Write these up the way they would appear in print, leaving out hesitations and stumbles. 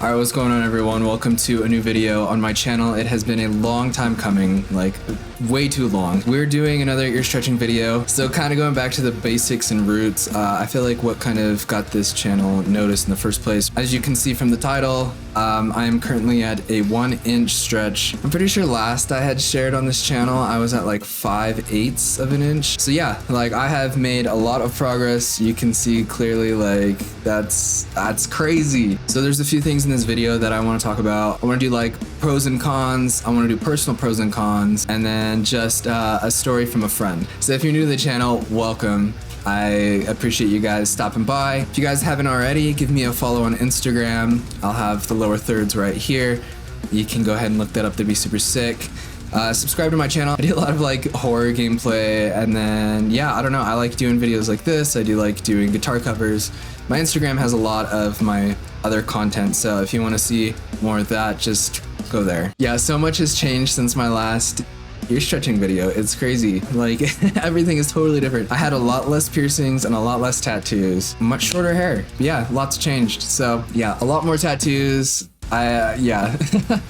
Alright, what's going on everyone? Welcome to a new video on my channel. It has been a long time coming, like way too long. We're doing another ear stretching video. So kind of going back to the basics and roots, I feel like what kind of got this channel noticed in the first place. As you can see from the title, I am currently at a 1-inch stretch. I'm pretty sure last I had shared on this channel, I was at like 5/8 of an inch. So yeah, like I have made a lot of progress. You can see clearly like that's crazy. So there's a few things in this video that I want to talk about. I want to do like pros and cons. I want to do personal pros and cons, and then just a story from a friend. So if you're new to the channel, welcome. I appreciate you guys stopping by. If you guys haven't already, give me a follow on Instagram. I'll have the lower thirds right here. You can go ahead and look that up. That'd be super sick. Subscribe to my channel. I do a lot of like horror gameplay, and then yeah, I don't know, I like doing videos like this. I do like doing guitar covers. My Instagram has a lot of my other content, so if you want to see more of that, just go there. Yeah, so much has changed since my last ear stretching video. It's crazy. Like everything is totally different. I had a lot less piercings and a lot less tattoos. Much shorter hair. Yeah, lots changed. So yeah, a lot more tattoos. Yeah,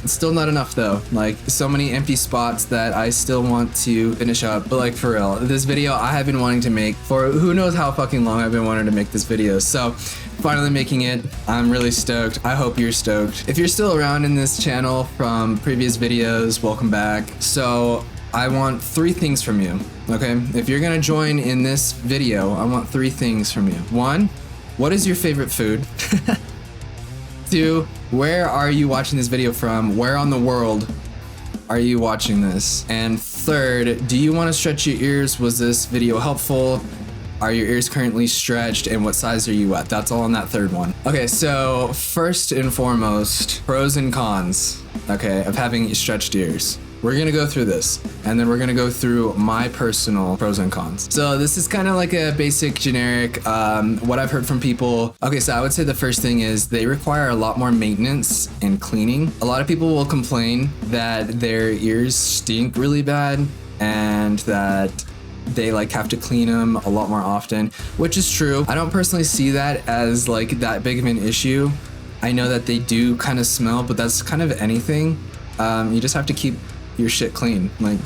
it's still not enough though. Like so many empty spots that I still want to finish up. But like for real, this video I have been wanting to make for who knows how fucking long. I've been wanting to make this video. So finally making it. I'm really stoked. I hope you're stoked. If you're still around in this channel from previous videos, welcome back. So I want 3 things from you, okay? If you're gonna join in this video, I want 3 things from you. 1, what is your favorite food? 2, where are you watching this video from? Where on the world are you watching this? And 3rd, do you want to stretch your ears? Was this video helpful? Are your ears currently stretched, and what size are you at? That's all on that 3rd one. Okay, so first and foremost, pros and cons, okay, of having stretched ears. We're gonna go through this, and then we're gonna go through my personal pros and cons. So this is kind of like a basic, generic, what I've heard from people. Okay, so I would say the first thing is they require a lot more maintenance and cleaning. A lot of people will complain that their ears stink really bad, and that they like have to clean them a lot more often, which is true. I don't personally see that as like that big of an issue. I know that they do kind of smell, but that's kind of anything. You just have to keep your shit clean, like.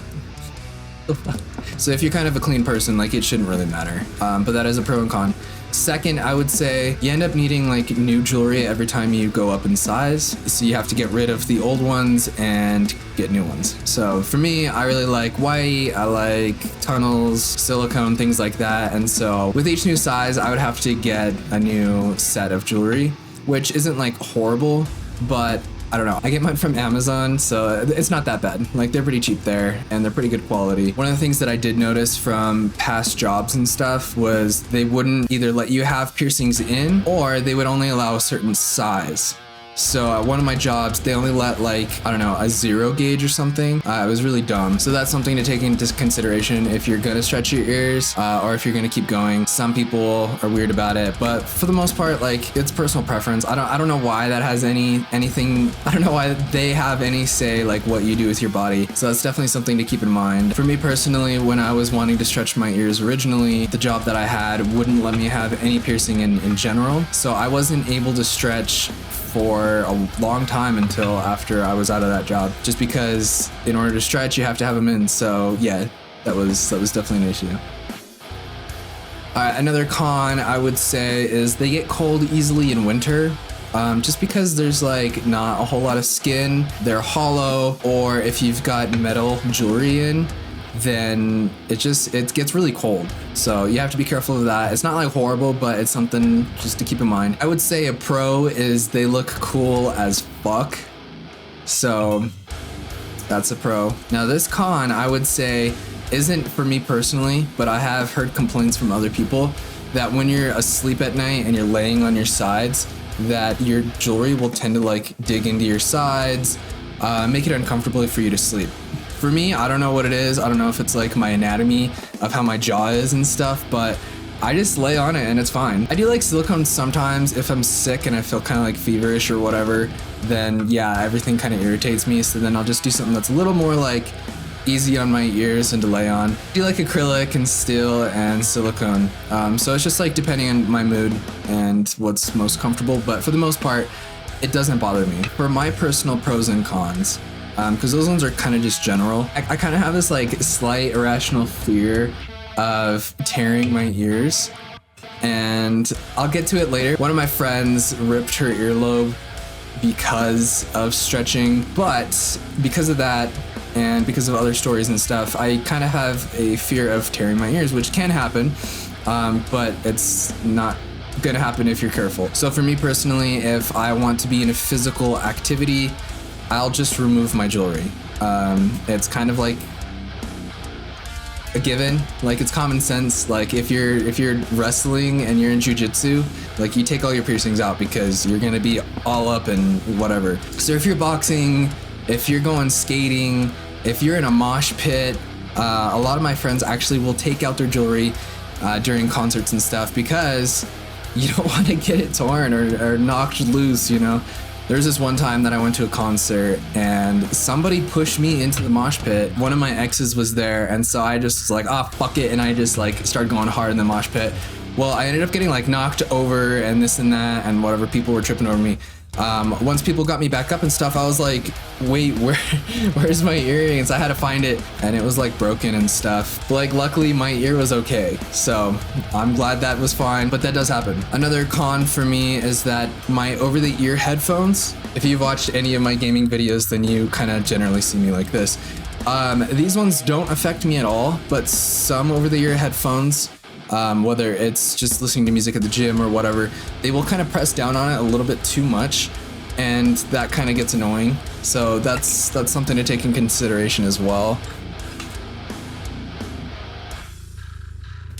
So if you're kind of a clean person, like it shouldn't really matter. But that is a pro and con. Second, I would say you end up needing like new jewelry every time you go up in size. So you have to get rid of the old ones and get new ones. So for me, I really like white, I like tunnels, silicone, things like that. And so with each new size, I would have to get a new set of jewelry, which isn't like horrible, but I don't know. I get mine from Amazon, so it's not that bad. Like they're pretty cheap there, and they're pretty good quality. One of the things that I did notice from past jobs and stuff was they wouldn't either let you have piercings in, or they would only allow a certain size. So at one of my jobs, they only let like, I don't know, a 0 gauge or something. It was really dumb. So that's something to take into consideration if you're gonna stretch your ears, or if you're gonna keep going. Some people are weird about it, but for the most part, like it's personal preference. I don't know why that has anything. I don't know why they have any say like what you do with your body. So that's definitely something to keep in mind. For me personally, when I was wanting to stretch my ears originally, the job that I had wouldn't let me have any piercing in general. So I wasn't able to stretch for a long time until after I was out of that job, just because in order to stretch you have to have them in. So yeah, that was definitely an issue. Another con I would say is they get cold easily in winter. Just because there's like not a whole lot of skin, they're hollow, or if you've got metal jewelry in, then it gets really cold. So you have to be careful of that. It's not like horrible, but it's something just to keep in mind. I would say a pro is they look cool as fuck. So that's a pro. Now this con I would say isn't for me personally, but I have heard complaints from other people that when you're asleep at night and you're laying on your sides, that your jewelry will tend to like dig into your sides, make it uncomfortable for you to sleep. For me, I don't know what it is. I don't know if it's like my anatomy of how my jaw is and stuff, but I just lay on it and it's fine. I do like silicone sometimes if I'm sick and I feel kind of like feverish or whatever, then yeah, everything kind of irritates me. So then I'll just do something that's a little more like easy on my ears and to lay on. I do like acrylic and steel and silicone. So it's just like depending on my mood and what's most comfortable. But for the most part, it doesn't bother me. For my personal pros and cons, because those ones are kind of just general, I kind of have this like slight irrational fear of tearing my ears, and I'll get to it later. One of my friends ripped her earlobe because of stretching, but because of that and because of other stories and stuff, I kind of have a fear of tearing my ears, which can happen, but it's not gonna happen if you're careful. So for me personally, if I want to be in a physical activity, I'll just remove my jewelry. It's kind of like a given, like it's common sense. Like if you're wrestling and you're in jiu-jitsu, like you take all your piercings out because you're gonna be all up and whatever. So if you're boxing, if you're going skating, if you're in a mosh pit, a lot of my friends actually will take out their jewelry during concerts and stuff because you don't want to get it torn or knocked loose, you know? There's this one time that I went to a concert and somebody pushed me into the mosh pit. One of my exes was there, and so I just was like, oh, fuck it, and I just like started going hard in the mosh pit. Well, I ended up getting like knocked over and this and that and whatever, people were tripping over me. Once people got me back up and stuff, I was like, wait, where's my earrings? I had to find it, and it was like broken and stuff. But like luckily my ear was okay, so I'm glad that was fine, but that does happen. Another con for me is that my over-the-ear headphones, if you've watched any of my gaming videos, then you kind of generally see me like this. These ones don't affect me at all, but some over-the-ear headphones, whether it's just listening to music at the gym or whatever, they will kind of press down on it a little bit too much, and that kind of gets annoying. So that's something to take in consideration as well.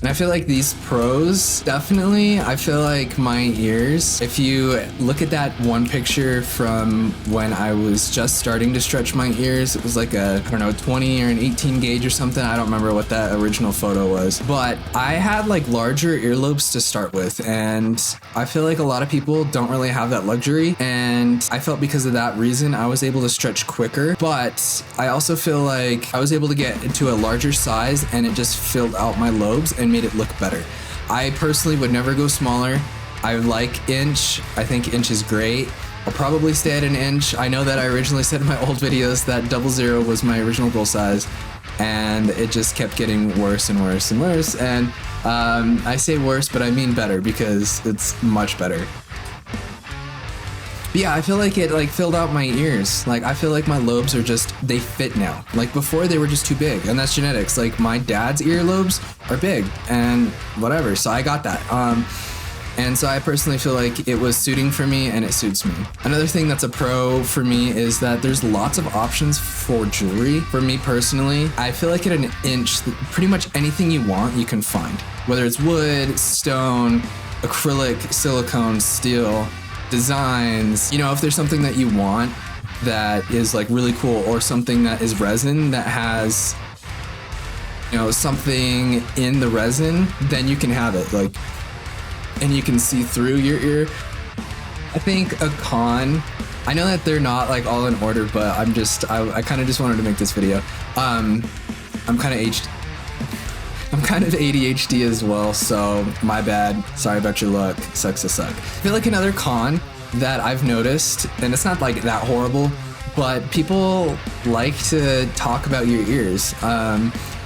And I feel like these pros, definitely, I feel like my ears, if you look at that one picture from when I was just starting to stretch my ears, it was like a, I don't know, 20 or an 18 gauge or something. I don't remember what that original photo was. But I had like larger earlobes to start with, and I feel like a lot of people don't really have that luxury. And I felt because of that reason, I was able to stretch quicker. But I also feel like I was able to get into a larger size, and it just filled out my lobes and made it look better. I personally would never go smaller. I like inch. I think inch is great. I'll probably stay at an inch. I know that I originally said in my old videos that 00 was my original goal size, and it just kept getting worse and worse and worse. And I say worse, but I mean better, because it's much better. But yeah, I feel like it like filled out my ears. Like I feel like my lobes are just, they fit now. Like before they were just too big, and that's genetics. Like my dad's earlobes are big and whatever, so I got that. And so I personally feel like it was suiting for me, and it suits me. Another thing that's a pro for me is that there's lots of options for jewelry. For me personally, I feel like at an inch, pretty much anything you want, you can find. Whether it's wood, stone, acrylic, silicone, steel, designs, you know, if there's something that you want that is like really cool, or something that is resin that has, you know, something in the resin, then you can have it, like, and you can see through your ear. I think a con, I know that they're not like all in order, but I kind of just wanted to make this video. I'm kind of ADHD as well, so my bad. Sorry about your luck. Sucks to suck. I feel like another con that I've noticed, and it's not like that horrible, but people like to talk about your ears.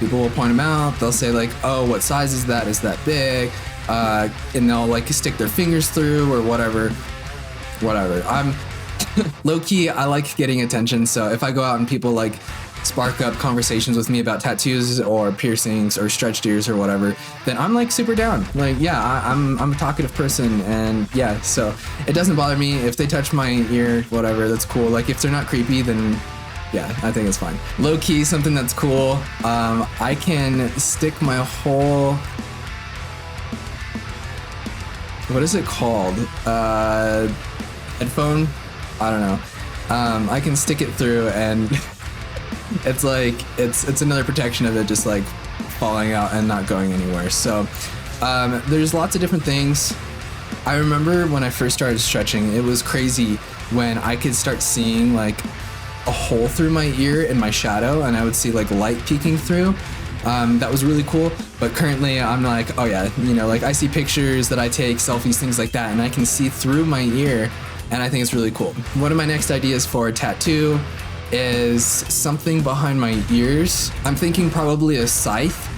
People will point them out. They'll say like, oh, what size is that? Is that big? And they'll like stick their fingers through or whatever. I'm low-key, I like getting attention, so if I go out and people like spark up conversations with me about tattoos or piercings or stretched ears or whatever, then I'm like super down. Like, yeah, I'm a talkative person, and yeah, so it doesn't bother me if they touch my ear, whatever, that's cool. Like if they're not creepy, then yeah, I think it's fine. Low key, something that's cool, I can stick my whole, what is it called? Headphone? I don't know. I can stick it through, and it's like, it's another protection of it just like falling out and not going anywhere. So there's lots of different things. I remember when I first started stretching, it was crazy when I could start seeing like a hole through my ear in my shadow, and I would see like light peeking through. That was really cool. But currently I'm like, oh yeah, you know, like I see pictures that I take, selfies, things like that, and I can see through my ear and I think it's really cool. One of my next ideas for a tattoo is something behind my ears. I'm thinking probably a scythe.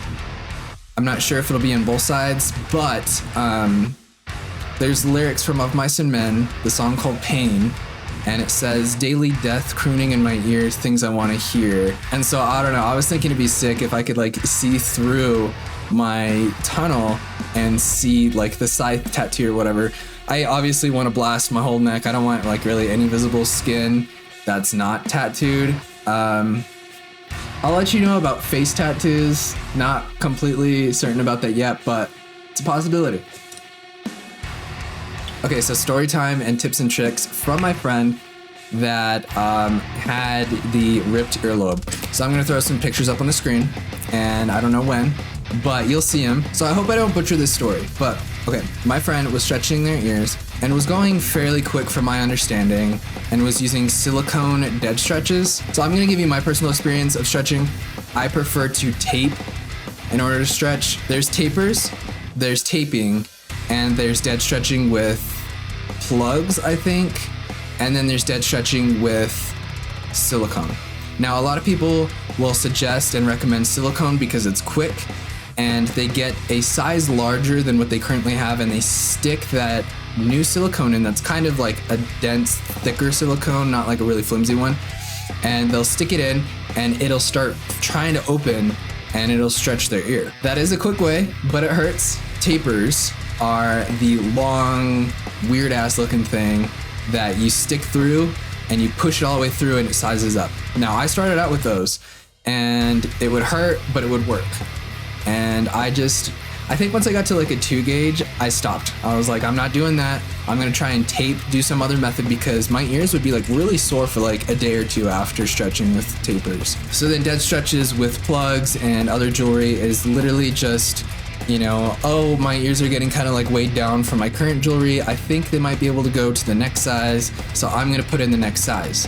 I'm not sure if it'll be on both sides, but there's lyrics from Of Mice and Men, the song called Pain, and it says, daily death crooning in my ears, things I want to hear. And so I don't know, I was thinking it'd be sick if I could like see through my tunnel and see like the scythe tattoo or whatever. I obviously want to blast my whole neck. I don't want like really any visible skin that's not tattooed. I'll let you know about face tattoos. Not completely certain about that yet, but it's a possibility. Okay, so story time and tips and tricks from my friend that had the ripped earlobe. So I'm gonna throw some pictures up on the screen, and I don't know when, but you'll see him. So I hope I don't butcher this story, but okay. My friend was stretching their ears and was going fairly quick from my understanding and was using silicone dead stretches. So I'm gonna give you my personal experience of stretching. I prefer to tape in order to stretch. There's tapers, there's taping, and there's dead stretching with plugs, I think. And then there's dead stretching with silicone. Now, a lot of people will suggest and recommend silicone because it's quick and they get a size larger than what they currently have, and they stick that new silicone in that's kind of like a dense, thicker silicone, not like a really flimsy one. And they'll stick it in and it'll start trying to open and it'll stretch their ear. That is a quick way, but it hurts. Tapers are the long, weird ass looking thing that you stick through and you push it all the way through and it sizes up. Now, I started out with those and it would hurt, but it would work. And I think once I got to like a 2 gauge, I stopped. I was like, I'm not doing that. I'm gonna try and tape, do some other method, because my ears would be like really sore for like a day or two after stretching with tapers. So then dead stretches with plugs and other jewelry is literally just, you know, oh, my ears are getting kind of like weighed down from my current jewelry. I think they might be able to go to the next size, so I'm gonna put in the next size.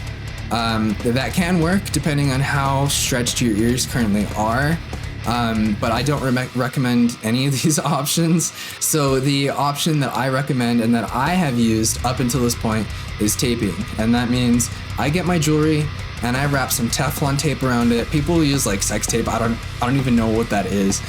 That can work depending on how stretched your ears currently are. But I don't recommend any of these options. So the option that I recommend and that I have used up until this point is taping. And that means I get my jewelry and I wrap some Teflon tape around it. People use like sex tape. I don't even know what that is.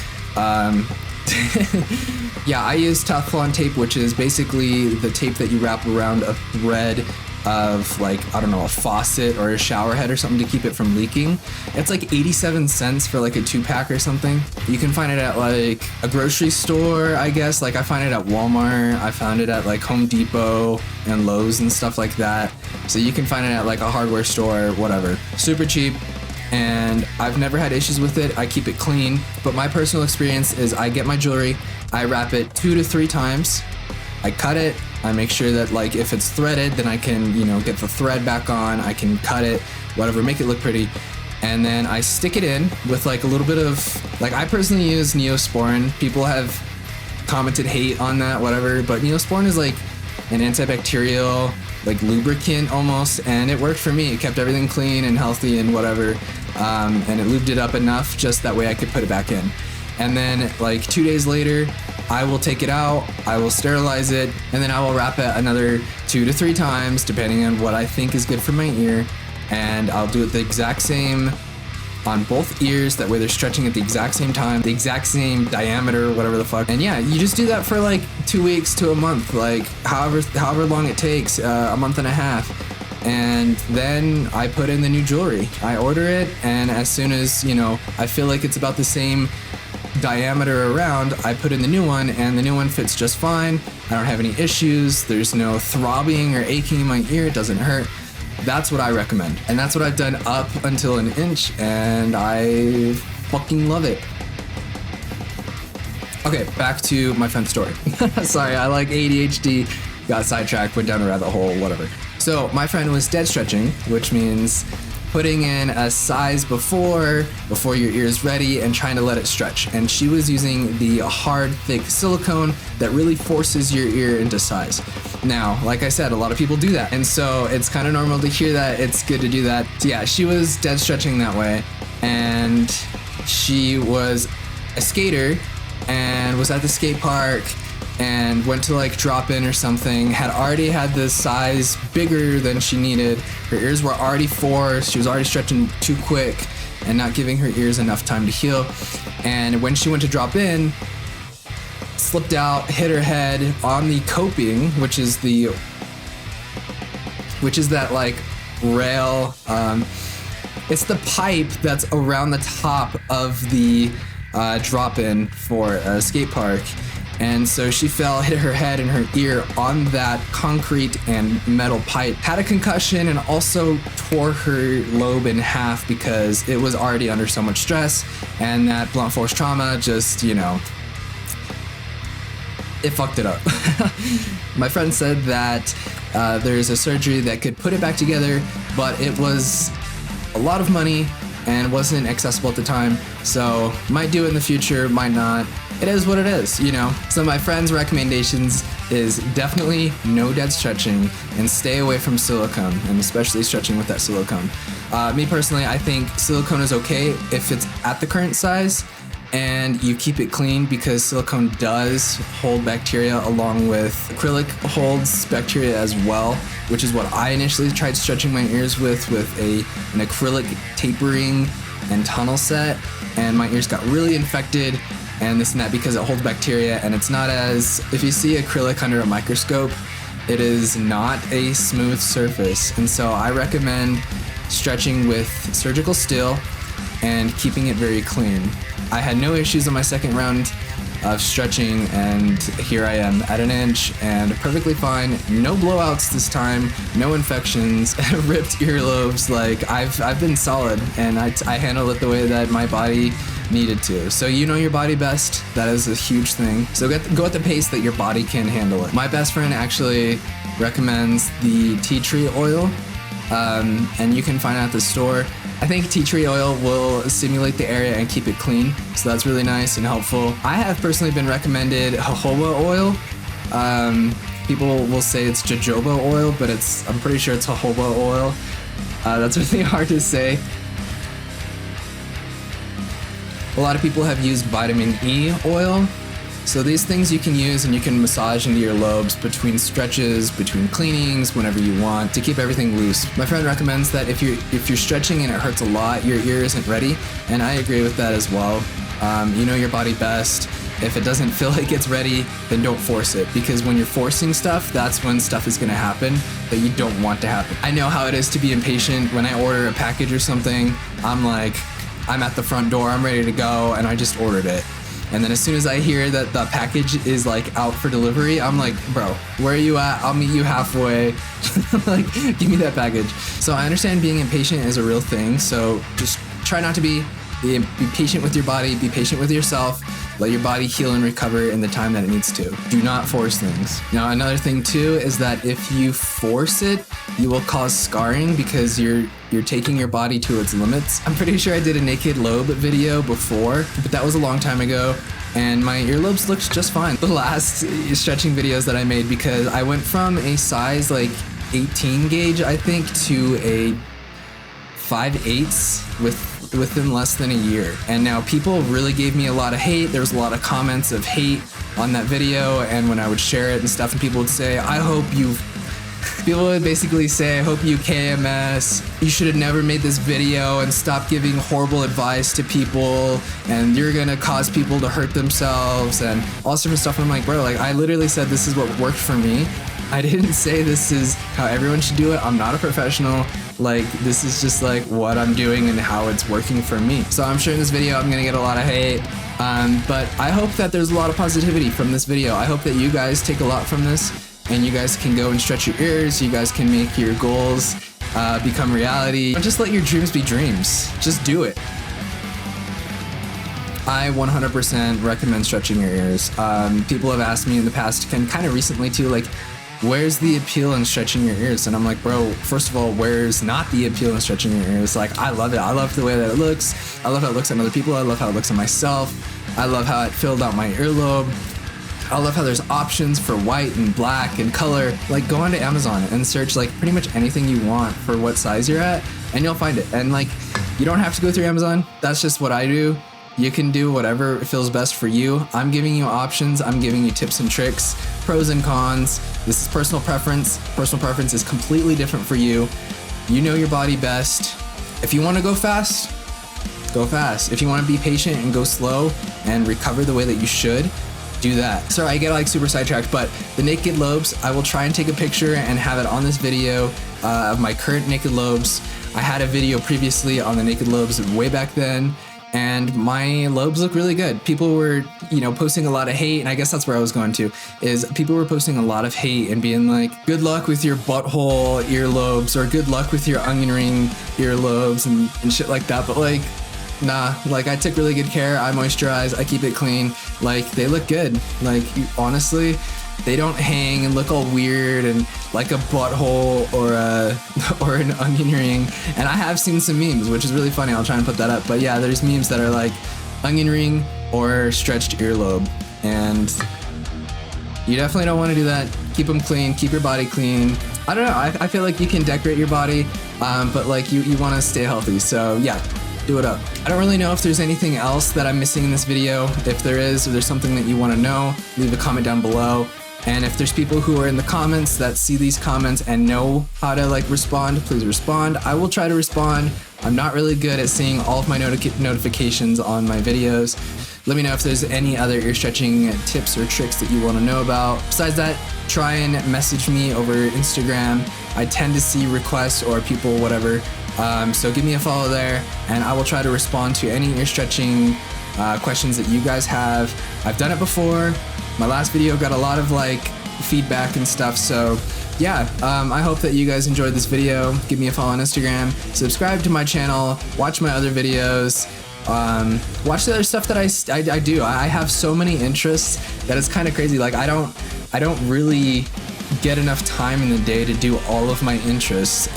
Yeah, I use Teflon tape, which is basically the tape that you wrap around a thread of like, I don't know, a faucet or a shower head or something to keep it from leaking. It's like 87 cents for like a 2-pack or something. You can find it at like a grocery store, I guess. Like I find it at Walmart. I found it at like Home Depot and Lowe's and stuff like that. So you can find it at like a hardware store, whatever. Super cheap. And I've never had issues with it. I keep it clean. But my personal experience is I get my jewelry, I wrap it 2 to 3 times, I cut it, I make sure that like if it's threaded, then I can, you know, get the thread back on, I can cut it, whatever, make it look pretty. And then I stick it in with like a little bit of, like I personally use Neosporin. People have commented hate on that, whatever, but Neosporin is like an antibacterial, like lubricant almost, and it worked for me. It kept everything clean and healthy and whatever, and it lubed it up enough just that way I could put it back in. And then like 2 days later, I will take it out, I will sterilize it, and then I will wrap it another 2 to 3 times, depending on what I think is good for my ear. And I'll do it the exact same on both ears, that way they're stretching at the exact same time, the exact same diameter, whatever the fuck. And yeah, you just do that for like 2 weeks to a month, like however long it takes, a month and a half. And then I put in the new jewelry. I order it, and as soon as, you know, I feel like it's about the same diameter around, I put in the new one, and the new one fits just fine. I don't have any issues. There's no throbbing or aching in my ear. It doesn't hurt. That's what I recommend. And that's what I've done up until an inch, and I fucking love it. Okay, back to my friend's story. Sorry, I like ADHD, got sidetracked, went down a rabbit hole, whatever. So my friend was dead stretching, which means putting in a size before your ear is ready and trying to let it stretch. And she was using the hard, thick silicone that really forces your ear into size. Now, like I said, a lot of people do that. And so it's kind of normal to hear that. It's good to do that. So yeah, she was dead stretching that way. And she was a skater and was at the skate park and went to like drop in or something, had already had the size bigger than she needed. Her ears were already forced. She was already stretching too quick and not giving her ears enough time to heal. And when she went to drop in, slipped out, hit her head on the coping, which is that like rail. It's the pipe that's around the top of the drop-in for a skate park. And so she fell, hit her head and her ear on that concrete and metal pipe, had a concussion, and also tore her lobe in half because it was already under so much stress, and that blunt force trauma just, you know, it fucked it up. My friend said that there's a surgery that could put it back together, but it was a lot of money and wasn't accessible at the time, so might do it in the future, might not. It is what it is, you know? So my friend's recommendations is definitely no dead stretching and stay away from silicone, and especially stretching with that silicone. Me personally, I think silicone is okay if it's at the current size and you keep it clean, because silicone does hold bacteria along with acrylic holds bacteria as well, which is what I initially tried stretching my ears with an acrylic tapering and tunnel set, and my ears got really infected and this and that because it holds bacteria, and it's not as, if you see acrylic under a microscope, it is not a smooth surface. And so I recommend stretching with surgical steel and keeping it very clean. I had no issues on my second round of stretching, and here I am at an inch and perfectly fine. No blowouts this time, no infections, ripped earlobes. Like I've been solid, and I handle it the way that my body needed to. So you know your body best. That is a huge thing. So go at the pace that your body can handle it. My best friend actually recommends the tea tree oil, and you can find it at the store. I think tea tree oil will stimulate the area and keep it clean, so that's really nice and helpful. I have personally been recommended jojoba oil. People will say it's jojoba oil, but I'm pretty sure it's jojoba oil. That's really hard to say. A lot of people have used vitamin E oil. So these things you can use and you can massage into your lobes between stretches, between cleanings, whenever you want, to keep everything loose. My friend recommends that if you're stretching and it hurts a lot, your ear isn't ready, and I agree with that as well. You know your body best. If it doesn't feel like it's ready, then don't force it, because when you're forcing stuff, that's when stuff is gonna happen that you don't want to happen. I know how it is to be impatient. When I order a package or something, I'm at the front door, I'm ready to go, and I just ordered it. And then as soon as I hear that the package is like out for delivery, I'm like, bro, where are you at? I'll meet you halfway. Like, give me that package. So I understand being impatient is a real thing. So just try not to be patient with your body, be patient with yourself. Let your body heal and recover in the time that it needs to. Do not force things. Now, another thing too is that if you force it, you will cause scarring because you're taking your body to its limits. I'm pretty sure I did a naked lobe video before, but that was a long time ago, and my earlobes looked just fine. The last stretching videos that I made, because I went from a size like 18 gauge, I think, to a 5/8 within less than a year. And now people really gave me a lot of hate. There was a lot of comments of hate on that video, and when I would share it and stuff, and people would say, people would basically say, I hope you KMS, you should have never made this video, and stop giving horrible advice to people, and you're gonna cause people to hurt themselves, and all sorts of stuff. And I'm like, bro, like, I literally said this is what worked for me. I didn't say this is how everyone should do it. I'm not a professional. Like, this is just like what I'm doing and how it's working for me. So I'm sure in this video I'm gonna get a lot of hate, but I hope that there's a lot of positivity from this video. I hope that you guys take a lot from this, and you guys can go and stretch your ears. You guys can make your goals become reality. Don't just let your dreams be dreams. Just do it. I 100% recommend stretching your ears. People have asked me in the past, and kind of recently too, like, where's the appeal in stretching your ears? And I'm like, bro, first of all, where's not the appeal in stretching your ears? Like, I love it. I love the way that it looks. I love how it looks on other people. I love how it looks on myself. I love how it filled out my earlobe. I love how there's options for white and black and color. Like, go onto Amazon and search like pretty much anything you want for what size you're at, and you'll find it. And like, you don't have to go through Amazon. That's just what I do. You can do whatever feels best for you. I'm giving you options. I'm giving you tips and tricks, pros and cons. This is personal preference. Personal preference is completely different for you. You know your body best. If you want to go fast, go fast. If you want to be patient and go slow and recover the way that you should, do that. Sorry, I get like super sidetracked, but the naked lobes, I will try and take a picture and have it on this video of my current naked lobes. I had a video previously on the naked lobes way back then, and my lobes look really good. People were, posting a lot of hate, and I guess that's where I was going to, is people were posting a lot of hate and being like, good luck with your butthole earlobes, or good luck with your onion ring earlobes and shit like that. But like, nah, like I took really good care. I moisturize, I keep it clean. Like they look good. Like honestly, they don't hang and look all weird and like a butthole or an onion ring. And I have seen some memes, which is really funny. I'll try and put that up. But yeah, there's memes that are like onion ring or stretched earlobe. And you definitely don't want to do that. Keep them clean, keep your body clean. I don't know, I feel like you can decorate your body, but like you want to stay healthy. So yeah, do it up. I don't really know if there's anything else that I'm missing in this video. If there is, or there's something that you want to know, leave a comment down below. And if there's people who are in the comments that see these comments and know how to like respond, please respond. I will try to respond. I'm not really good at seeing all of my notifications on my videos. Let me know if there's any other ear stretching tips or tricks that you want to know about. Besides that, try and message me over Instagram. I tend to see requests or people, whatever. So give me a follow there, and I will try to respond to any ear stretching questions that you guys have. I've done it before. My last video got a lot of like feedback and stuff, so yeah, I hope that you guys enjoyed this video. Give me a follow on Instagram, subscribe to my channel, watch my other videos, watch the other stuff that I do. I have so many interests that it's kind of crazy. Like I don't really get enough time in the day to do all of my interests.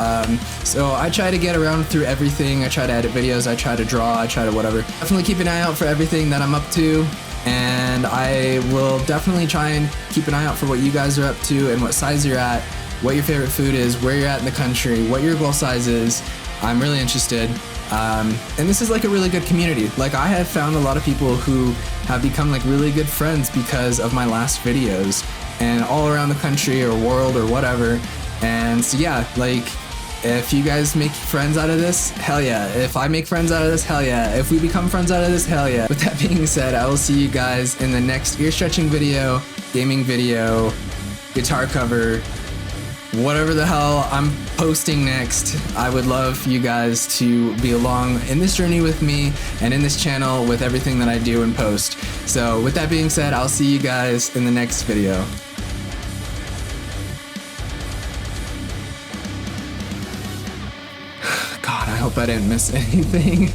So I try to get around through everything. I try to edit videos, I try to draw, I try to whatever. Definitely keep an eye out for everything that I'm up to, and I will definitely try and keep an eye out for what you guys are up to and what size you're at, what your favorite food is, where you're at in the country, what your goal size is. I'm really interested. And this is like a really good community. Like I have found a lot of people who have become like really good friends because of my last videos, and all around the country or world or whatever. And so yeah, like if you guys make friends out of this, hell yeah. If I make friends out of this, hell yeah. If we become friends out of this, hell yeah. With that being said, I will see you guys in the next ear stretching video, gaming video, guitar cover, whatever the hell I'm posting next. I would love you guys to be along in this journey with me and in this channel with everything that I do and post. So with that being said, I'll see you guys in the next video. God, I hope I didn't miss anything.